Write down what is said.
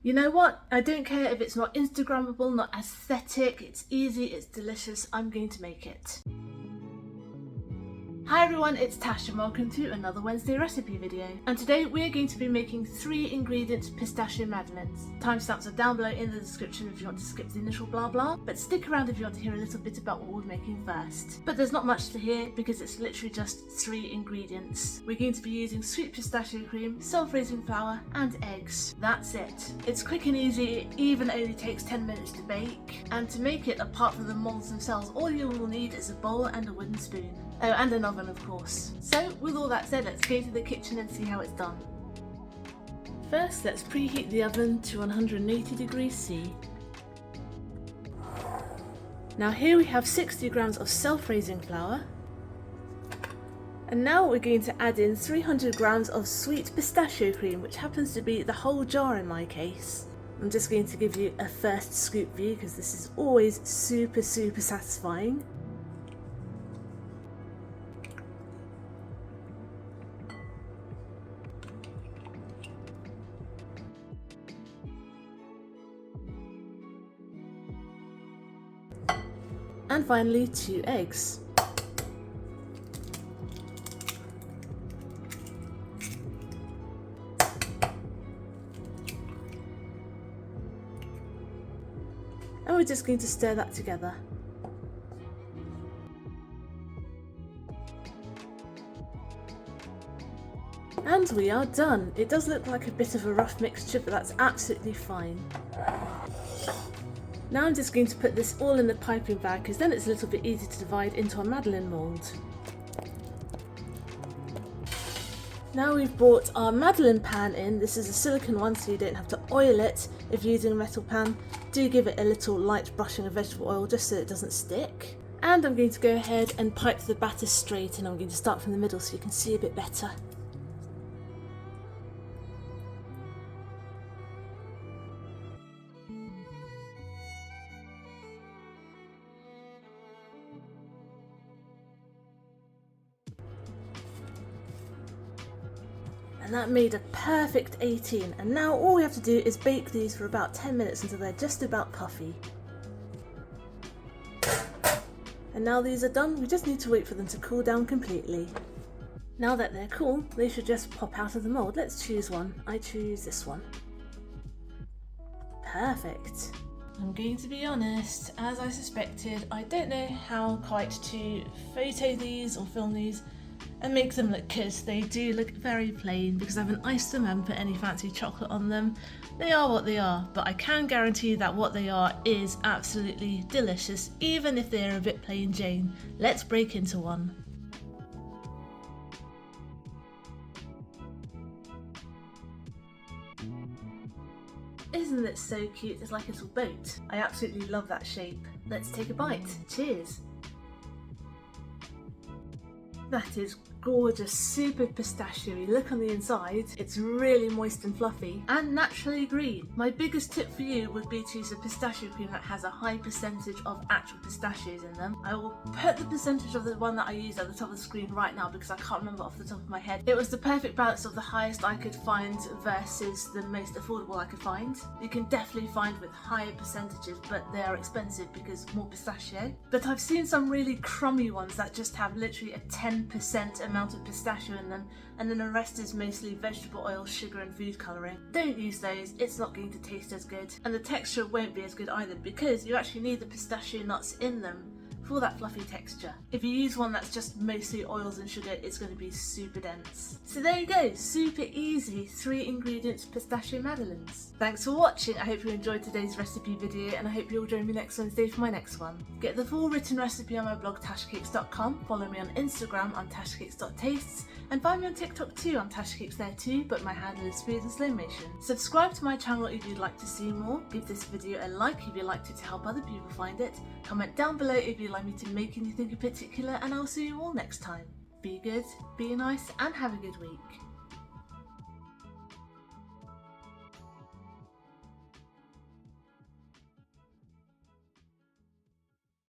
You know what? I don't care if it's not Instagrammable, not aesthetic, it's easy, it's delicious, I'm going to make it. Hi everyone, it's Tash and welcome to another Wednesday recipe video. And today we are going to be making 3 ingredient pistachio madeleines. Timestamps are down below in the description if you want to skip the initial blah blah, but stick around if you want to hear a little bit about what we're making first. But there's not much to hear because it's literally just 3 ingredients. We're going to be using sweet pistachio cream, self-raising flour and eggs. That's it. It's quick and easy, it even only takes 10 minutes to bake. And to make it, apart from the molds themselves, all you will need is a bowl and a wooden spoon. Oh, and an oven of course. So with all that said, let's go to the kitchen and see how it's done. First, let's preheat the oven to 180 degrees C. Now here we have 60 grams of self-raising flour. And now we're going to add in 300 grams of sweet pistachio cream, which happens to be the whole jar in my case. I'm just going to give you a first scoop view because this is always super satisfying. And finally 2 eggs. And we're just going to stir that together. And we are done. It does look like a bit of a rough mixture, but that's absolutely fine. Now I'm just going to put this all in the piping bag because then it's a little bit easier to divide into a madeleine mould. Now we've brought our madeleine pan in. This is a silicone one so you don't have to oil it if you're using a metal pan. Do give it a little light brushing of vegetable oil just so it doesn't stick. And I'm going to go ahead and pipe the batter straight, and I'm going to start from the middle so you can see a bit better. And that made a perfect 18, and now all we have to do is bake these for about 10 minutes until they're just about puffy. And now these are done, we just need to wait for them to cool down completely. Now that they're cool, they should just pop out of the mould. Let's choose one. I choose this one. Perfect. I'm going to be honest, as I suspected, I don't know how quite to photo these or film these and make them look good. They do look very plain because I haven't iced them, I haven't put any fancy chocolate on them. They are what they are, but I can guarantee that what they are is absolutely delicious, even if they're a bit plain Jane. Let's break into one. Isn't it so cute? It's like a little boat. I absolutely love that shape. Let's take a bite. Cheers. That is gorgeous, super pistachio-y. Look on the inside, it's really moist and fluffy and naturally green. My biggest tip for you would be to use a pistachio cream that has a high percentage of actual pistachios in them. I will put the percentage of the one that I used at the top of the screen right now because I can't remember off the top of my head. It was the perfect balance of the highest I could find versus the most affordable I could find. You can definitely find with higher percentages, but they are expensive because more pistachio. But I've seen some really crummy ones that just have literally a 10% amount of pistachio in them, and then the rest is mostly vegetable oil, sugar and food colouring. Don't use those, it's not going to taste as good, and the texture won't be as good either because you actually need the pistachio nuts in them for that fluffy texture. If you use one that's just mostly oils and sugar, it's going to be super dense. So there you go, super easy 3 ingredients pistachio madeleines. Thanks for watching, I hope you enjoyed today's recipe video and I hope you'll join me next Wednesday for my next one. Get the full written recipe on my blog tashcakes.com, follow me on Instagram on tashcakes.tastes, and find me on TikTok too, on tashcakes there too, but my handle is smooth and slow motion. Subscribe to my channel if you'd like to see more, give this video a like if you liked it to help other people find it, comment down below if you'd like me to make anything in particular, and I'll see you all next time. Be good, be nice, and have a good week.